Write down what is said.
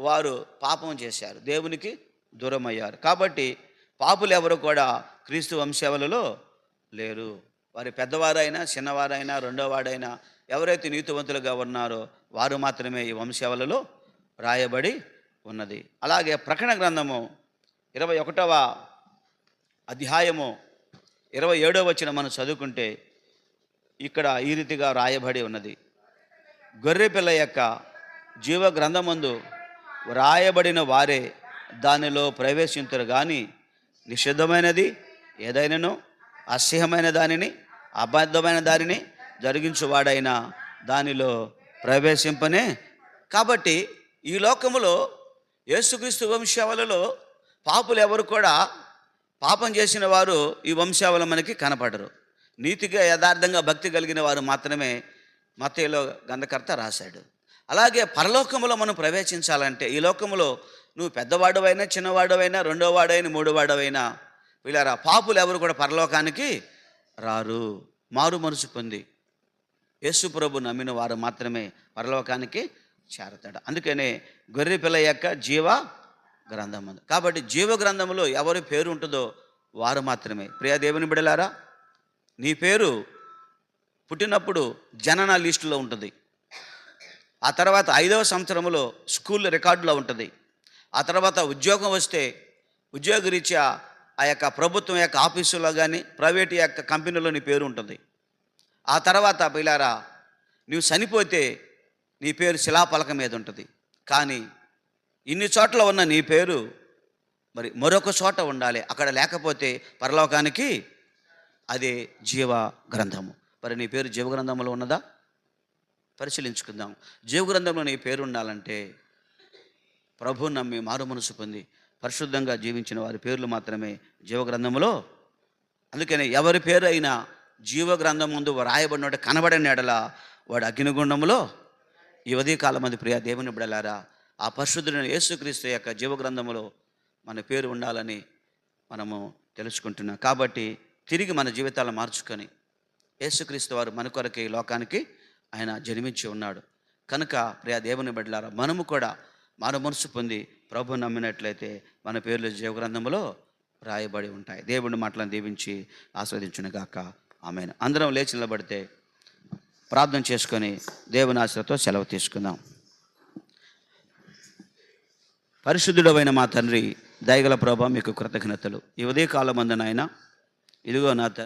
వారు పాపం చేశారు, దేవునికి దూరమయ్యారు. కాబట్టి పాపులు ఎవరు కూడా క్రీస్తు వంశావళిలో లేరు. వారి పెద్దవారైనా చిన్నవారైనా రెండో వాడైనా ఎవరైతే నీతివంతులుగా ఉన్నారో వారు మాత్రమే ఈ వంశావళిలో రాయబడి ఉన్నది. అలాగే ప్రకటన గ్రంథము 21వ అధ్యాయము 27వ వచనం మనం చదువుకుంటే ఇక్కడ ఈ రీతిగా రాయబడి ఉన్నది. గొర్రెపిల్ల యొక్క జీవ గ్రంథమందు వ్రాయబడిన వారే దానిలో ప్రవేశించరు కానీ నిషిద్ధమైనది ఏదైనాను, అసహ్యమైన దానిని, అబద్ధమైన దానిని జరిగించువాడైనా దానిలో ప్రవేశింపనే. కాబట్టి ఈ లోకములో యేసుక్రీస్తు వంశావళిలో పాపులు ఎవరు కూడా, పాపం చేసిన వారు ఈ వంశావళి మనకి కనపడరు. నీతిగా యథార్థంగా భక్తి కలిగిన వారు మాత్రమే మత్తయిలో గ్రంథకర్త రాశాడు. అలాగే పరలోకములో మనం ప్రవేశించాలంటే, ఈ లోకములో నువ్వు పెద్దవాడవైనా చిన్నవాడవైనా రెండో వాడైనా మూడో వాడవైనా వీళ్ళారా పాపులు ఎవరు కూడా పరలోకానికి రారు. మారు మనసు పొంది యేసు ప్రభు నమ్మిన వారు మాత్రమే పరలోకానికి చేరతాడు. అందుకనే గొర్రె పిల్ల యొక్క జీవ గ్రంథం. కాబట్టి జీవ గ్రంథంలో ఎవరి పేరు ఉంటుందో వారు మాత్రమే. ప్రియ దేవుని బిడ్డలారా, నీ పేరు పుట్టినప్పుడు జనన లిస్టులో ఉంటుంది. ఆ తర్వాత 5వ సంవత్సరంలో స్కూల్ రికార్డులో ఉంటుంది. ఆ తర్వాత ఉద్యోగం వస్తే ఉద్యోగరీత్యా ఆ యొక్క ప్రభుత్వం యొక్క ఆఫీసులో కానీ ప్రైవేట్ యొక్క కంపెనీలో నీ పేరు ఉంటుంది. ఆ తర్వాత పిల్లారా నువ్వు చనిపోతే నీ పేరు శిలాపలక మీద ఉంటుంది. కానీ ఇన్ని చోట్ల ఉన్న నీ పేరు మరి మరొక చోట ఉండాలి. అక్కడ లేకపోతే పరలోకానికి అదే జీవ గ్రంథము. మరి నీ పేరు జీవ గ్రంథంలో ఉన్నదా? పరిశీలించుకుందాం. జీవ గ్రంథంలో నీ పేరు ఉండాలంటే ప్రభు నమ్మి మారు మనసు పొంది పరిశుద్ధంగా జీవించిన వారి పేర్లు మాత్రమే జీవ గ్రంథంలో. అందుకని ఎవరి పేరు అయినా జీవ గ్రంథం ముందు రాయబడినట్టు కనబడిన ఎడల వాడు అగ్నిగుండంలో ఈ ఉదయకాలం మంది ప్రియ దేవుని బిడ్డలారా, ఆ పరిశుద్ధుడైన యేసుక్రీస్తు యొక్క జీవ గ్రంథంలో మన పేరు ఉండాలని మనము తెలుసుకుంటున్నాం. కాబట్టి తిరిగి మన జీవితాలను మార్చుకొని యేసుక్రీస్తు వారు మన కొరకే ఈ లోకానికి ఆయన జన్మించి ఉన్నాడు కనుక ప్రియ దేవుని బిడ్డలారా, మనము కూడా మారు మనసు పొంది ప్రభు నమ్మినట్లయితే మన పేర్లు జీవ గ్రంథంలో రాయబడి ఉంటాయి. దేవుని మాటలను దీవించి ఆస్వాదించునుగాక. ఆమేన్. అందరం లేచి నిలబడితే ప్రార్థన చేసుకొని దేవుని ఆశీర్వాదంతో సెలవు తీసుకుందాం. పరిశుద్ధుడైన మా తండ్రి, దయగల ప్రభువా, మీకు కృతజ్ఞతలు. ఈ ఉదయకాలం మందు నాయన, ఇదిగో నా